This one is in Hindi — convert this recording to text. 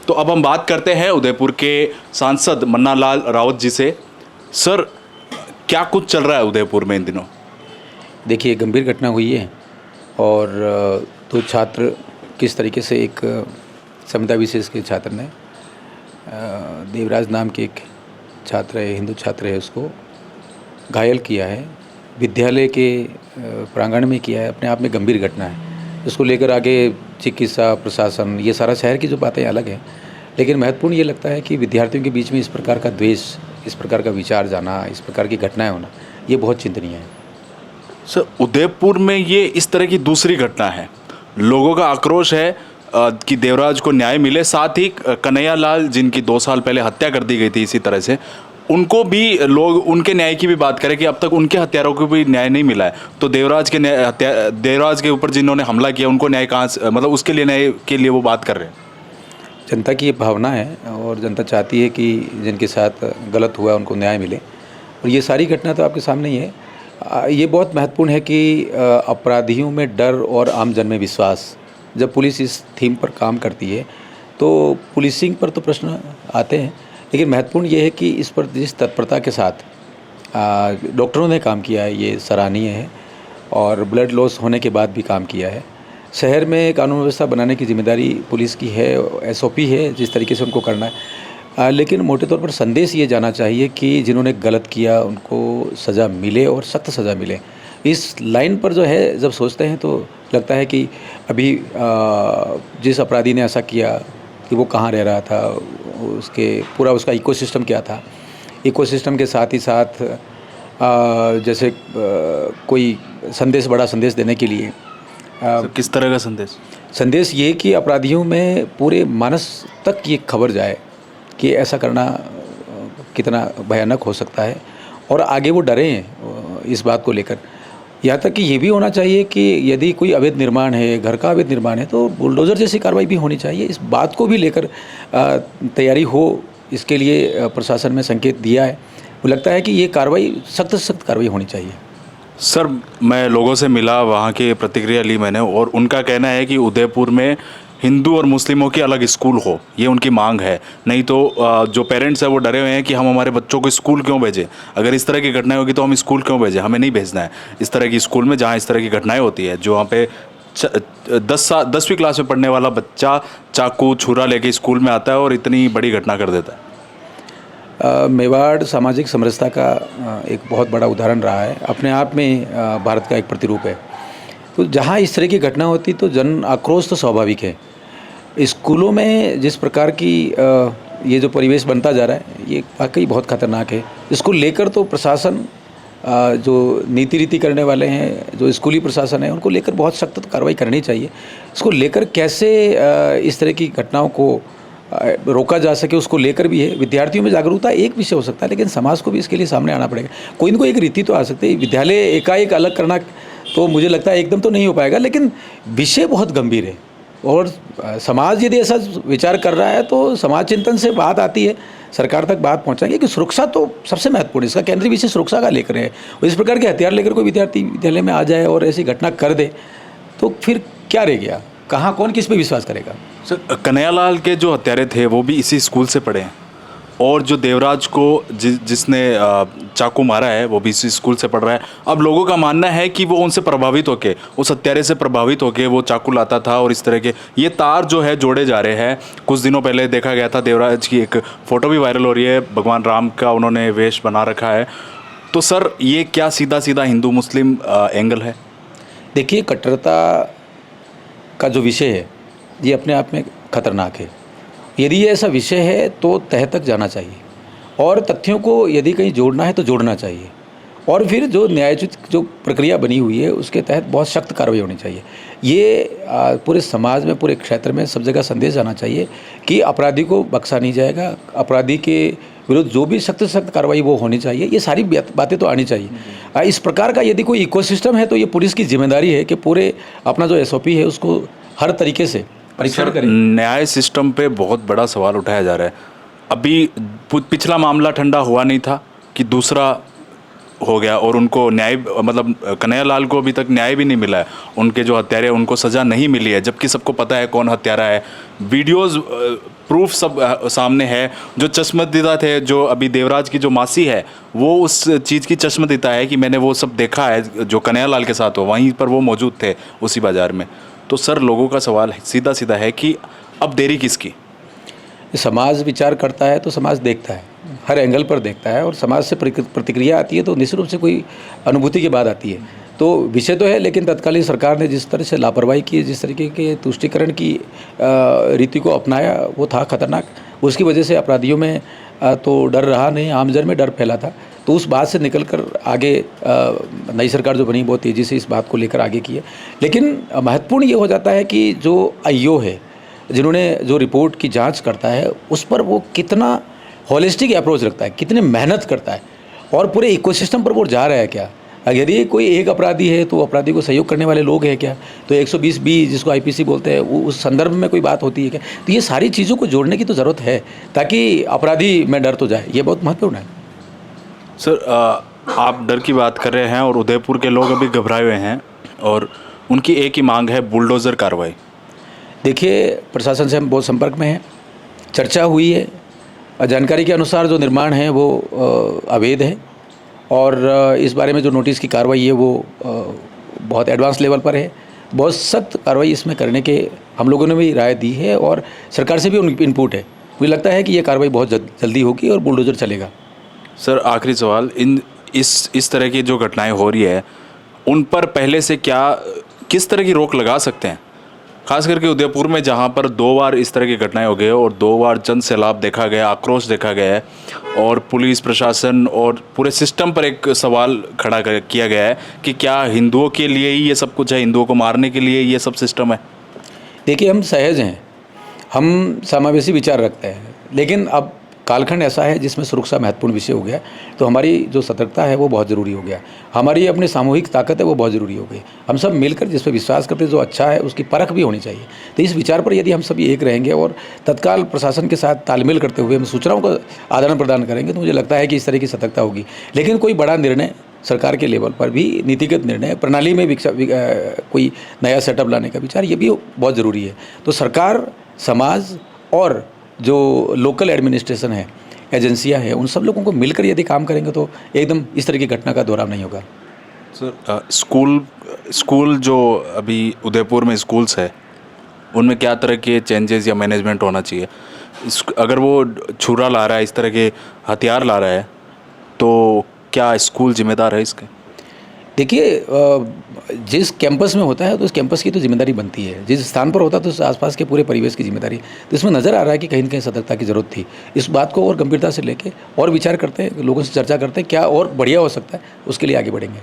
तो अब हम बात करते हैं उदयपुर के सांसद मन्ना लाल राउत जी से। सर, क्या कुछ चल रहा है उदयपुर में इन दिनों? देखिए, गंभीर घटना हुई है और दो छात्र किस तरीके से एक समुदाय विशेष के छात्र ने देवराज नाम के एक छात्र है, हिंदू छात्र है, उसको घायल किया है। विद्यालय के प्रांगण में किया है। अपने आप में गंभीर घटना है। इसको लेकर आगे चिकित्सा प्रशासन, ये सारा शहर की जो बातें अलग हैं, लेकिन महत्वपूर्ण ये लगता है कि विद्यार्थियों के बीच में इस प्रकार का द्वेष, इस प्रकार का विचार जाना, इस प्रकार की घटनाएं होना, ये बहुत चिंतनीय है। सर, उदयपुर में ये इस तरह की दूसरी घटना है। लोगों का आक्रोश है कि देवराज को न्याय मिले, साथ ही कन्हैया लाल जिनकी 2 साल पहले हत्या कर दी गई थी इसी तरह से, उनको भी लोग उनके न्याय की भी बात करें कि अब तक उनके हत्यारों को भी न्याय नहीं मिला है। तो देवराज के ऊपर जिन्होंने हमला किया उनको न्याय कहाँ से, मतलब उसके लिए न्याय के लिए वो बात कर रहे हैं। जनता की ये भावना है और जनता चाहती है कि जिनके साथ गलत हुआ उनको न्याय मिले, और ये सारी घटना तो आपके सामने ही है। ये बहुत महत्वपूर्ण है कि अपराधियों में डर और आम जन में विश्वास। जब पुलिस इस थीम पर काम करती है तो पुलिसिंग पर तो प्रश्न आते हैं, लेकिन महत्वपूर्ण ये है कि इस पर जिस तत्परता के साथ डॉक्टरों ने काम किया है, ये सराहनीय है। और ब्लड लॉस होने के बाद भी काम किया है। शहर में कानून व्यवस्था बनाने की जिम्मेदारी पुलिस की है, SOP है जिस तरीके से उनको करना है। लेकिन मोटे तौर पर संदेश ये जाना चाहिए कि जिन्होंने गलत किया उनको सज़ा मिले और सख्त सज़ा मिले। इस लाइन पर जो है जब सोचते हैं तो लगता है कि अभी जिस अपराधी ने ऐसा किया कि वो कहाँ रह रहा था, उसके पूरा उसका इकोसिस्टम क्या था। इकोसिस्टम के साथ ही साथ जैसे कोई संदेश, बड़ा संदेश देने के लिए किस तरह का संदेश? संदेश ये कि अपराधियों में पूरे मानस तक ये खबर जाए कि ऐसा करना कितना भयानक हो सकता है, और आगे वो डरें इस बात को लेकर। यहाँ तक कि ये भी होना चाहिए कि यदि कोई अवैध निर्माण है, घर का अवैध निर्माण है, तो बुलडोज़र जैसी कार्रवाई भी होनी चाहिए। इस बात को भी लेकर तैयारी हो, इसके लिए प्रशासन में संकेत दिया है। मुझे लगता है कि ये कार्रवाई सख्त से सख्त कार्रवाई होनी चाहिए। सर, मैं लोगों से मिला, वहाँ की प्रतिक्रिया ली मैंने, और उनका कहना है कि उदयपुर में हिंदू और मुस्लिमों की अलग स्कूल हो, ये उनकी मांग है। नहीं तो जो पेरेंट्स हैं वो डरे हुए हैं कि हम हमारे बच्चों को स्कूल क्यों भेजें, अगर इस तरह की घटनाएं होगी तो हम स्कूल क्यों भेजें, हमें नहीं भेजना है इस तरह की स्कूल में जहाँ इस तरह की घटनाएं होती है। जो वहाँ पे 10वीं क्लास में पढ़ने वाला बच्चा चाकू छुरा लेके स्कूल में आता है और इतनी बड़ी घटना कर देता है। मेवाड़ सामाजिक समरसता का एक बहुत बड़ा उदाहरण रहा है, अपने आप में भारत का एक प्रतिरूप है। तो जहाँ इस तरह की घटना होती तो जन आक्रोश तो स्वाभाविक है। स्कूलों में जिस प्रकार की ये जो परिवेश बनता जा रहा है, ये वाकई बहुत खतरनाक है। इसको लेकर तो प्रशासन, जो नीति रीति करने वाले हैं, जो स्कूली प्रशासन है, उनको लेकर बहुत सख्त कार्रवाई करनी चाहिए। इसको लेकर कैसे इस तरह की घटनाओं को रोका जा सके, उसको लेकर भी है। विद्यार्थियों में जागरूकता एक विषय हो सकता है, लेकिन समाज को भी इसके लिए सामने आना पड़ेगा। कोई न कोई एक रीति तो आ सकती है। विद्यालय एकाएक अलग करना तो मुझे लगता है एकदम तो नहीं हो पाएगा, लेकिन विषय बहुत गंभीर है और समाज यदि ऐसा विचार कर रहा है तो समाज चिंतन से बात आती है, सरकार तक बात पहुंचाएंगे कि सुरक्षा तो सबसे महत्वपूर्ण है। इसका केंद्रीय विषय सुरक्षा का लेकर है। और इस प्रकार के हथियार लेकर कोई विद्यार्थी विद्यालय में आ जाए और ऐसी घटना कर दे तो फिर क्या रह गया, कहाँ कौन किस पे विश्वास करेगा। सर, कन्हैया लाल के जो हत्यारे थे वो भी इसी स्कूल से पढ़े हैं, और जो देवराज को जिसने चाकू मारा है वो भी इसी स्कूल से पढ़ रहा है। अब लोगों का मानना है कि वो उनसे प्रभावित होके, उस हत्यारे से प्रभावित होके वो चाकू लाता था, और इस तरह के ये तार जो है जोड़े जा रहे हैं। कुछ दिनों पहले देखा गया था, देवराज की एक फ़ोटो भी वायरल हो रही है, भगवान राम का उन्होंने वेश बना रखा है। तो सर, ये क्या सीधा सीधा हिंदू मुस्लिम एंगल है? देखिए, कट्टरता का जो विषय है ये अपने आप में खतरनाक है। यदि ये ऐसा विषय है तो तह तक जाना चाहिए, और तथ्यों को यदि कहीं जोड़ना है तो जोड़ना चाहिए, और फिर जो न्यायोचित जो प्रक्रिया बनी हुई है उसके तहत बहुत सख्त कार्रवाई होनी चाहिए। ये पूरे समाज में, पूरे क्षेत्र में सब जगह संदेश जाना चाहिए कि अपराधी को बख्शा नहीं जाएगा। अपराधी के विरुद्ध जो भी सख्त से सख्त कार्रवाई वो होनी चाहिए। ये सारी बातें तो आनी चाहिए। इस प्रकार का यदि कोई इकोसिस्टम है तो ये पुलिस की जिम्मेदारी है कि पूरे अपना जो SOP है उसको हर तरीके से परीक्षण करें। न्याय सिस्टम पे बहुत बड़ा सवाल उठाया जा रहा है। अभी पिछला मामला ठंडा हुआ नहीं था कि दूसरा हो गया और उनको न्याय, मतलब कन्हैया लाल को अभी तक न्याय भी नहीं मिला है, उनके जो हत्यारे हैं उनको सज़ा नहीं मिली है, जबकि सबको पता है कौन हत्यारा है, वीडियोज़ प्रूफ सब सामने है। जो चश्मदीदा थे, जो अभी देवराज की जो मासी है, वो उस चीज़ की चश्मदीदा है कि मैंने वो सब देखा है जो कन्हैया लाल के साथ हो, वहीं पर वो मौजूद थे उसी बाज़ार में। तो सर, लोगों का सवाल सीधा सीधा है कि अब देरी किसकी? समाज विचार करता है तो समाज देखता है, हर एंगल पर देखता है, और समाज से प्रतिक्रिया आती है तो निश्चित रूप से कोई अनुभूति की बात आती है। तो विषय तो है, लेकिन तत्कालीन सरकार ने जिस तरह से लापरवाही की, जिस तरीके के तुष्टीकरण की रीति को अपनाया, वो था खतरनाक। उसकी वजह से अपराधियों में तो डर रहा नहीं, आमजन में डर फैला था। तो उस बात से निकल कर आगे नई सरकार जो बनी बहुत तेज़ी से इस बात को लेकर आगे की है। लेकिन महत्वपूर्ण ये हो जाता है कि जो आईओ है, जिन्होंने जो रिपोर्ट की जांच करता है, उस पर वो कितना होलिस्टिक अप्रोच रखता है, कितनी मेहनत करता है, और पूरे इकोसिस्टम पर वो जा रहा है क्या। यदि कोई एक अपराधी है तो अपराधी को सहयोग करने वाले लोग हैं क्या, तो 120(b) जिसको आईपीसी बोलते हैं, वो उस संदर्भ में कोई बात होती है क्या। तो ये सारी चीज़ों को जोड़ने की तो ज़रूरत है, ताकि अपराधी में डर तो जाए। ये बहुत महत्वपूर्ण है। सर, आप डर की बात कर रहे हैं और उदयपुर के लोग अभी घबराए हुए हैं और उनकी एक ही मांग है, बुलडोज़र कार्रवाई। देखिए, प्रशासन से हम बहुत संपर्क में हैं, चर्चा हुई है। जानकारी के अनुसार जो निर्माण है वो अवैध है, और इस बारे में जो नोटिस की कार्रवाई है वो बहुत एडवांस लेवल पर है। बहुत सख्त कार्रवाई इसमें करने के हम लोगों ने भी राय दी है, और सरकार से भी उनकी इनपुट है। मुझे लगता है कि ये कार्रवाई बहुत जल्दी होगी और बुलडोज़र चलेगा। सर, आखिरी सवाल, इस तरह की जो घटनाएं हो रही है, उन पर पहले से किस तरह की रोक लगा सकते हैं? खास करके उदयपुर में, जहां पर 2 बार इस तरह की घटनाएं हो गई और 2 बार जन सैलाब देखा गया, आक्रोश देखा गया है, और पुलिस प्रशासन और पूरे सिस्टम पर एक सवाल खड़ा किया गया है कि क्या हिंदुओं के लिए ही ये सब कुछ है, हिंदुओं को मारने के लिए ये सब सिस्टम है? देखिए, हम सहज हैं, हम समावेशी विचार रखते हैं, लेकिन अब कालखंड ऐसा है जिसमें सुरक्षा महत्वपूर्ण विषय हो गया। तो हमारी जो सतर्कता है वो बहुत ज़रूरी हो गया, हमारी अपनी सामूहिक ताकत है वो बहुत ज़रूरी हो गई। हम सब मिलकर जिस पर विश्वास करते हैं, जो अच्छा है उसकी परख भी होनी चाहिए। तो इस विचार पर यदि हम सभी एक रहेंगे और तत्काल प्रशासन के साथ तालमेल करते हुए हम सूचनाओं का आदान प्रदान करेंगे, तो मुझे लगता है कि इस तरह की सतर्कता होगी। लेकिन कोई बड़ा निर्णय सरकार के लेवल पर भी, नीतिगत निर्णय, प्रणाली में कोई नया सेटअप लाने का विचार, ये भी बहुत ज़रूरी है। तो सरकार, समाज और जो लोकल एडमिनिस्ट्रेशन है, एजेंसियां हैं, उन सब लोगों को मिलकर यदि काम करेंगे तो एकदम इस तरह की घटना का दोहराव नहीं होगा। सर, स्कूल जो अभी उदयपुर में स्कूल्स है, उनमें क्या तरह के चेंजेस या मैनेजमेंट होना चाहिए? अगर वो छुरा ला रहा है, इस तरह के हथियार ला रहा है, तो क्या स्कूल जिम्मेदार है इसके? देखिए, जिस कैंपस में होता है तो उस कैंपस की तो जिम्मेदारी बनती है, जिस स्थान पर होता है तो उस आसपास के पूरे परिवेश की जिम्मेदारी। तो इसमें नज़र आ रहा है कि कहीं न कहीं सतर्कता की ज़रूरत थी। इस बात को और गंभीरता से लेके और विचार करते हैं, लोगों से चर्चा करते हैं, क्या और बढ़िया हो सकता है, उसके लिए आगे बढ़ेंगे।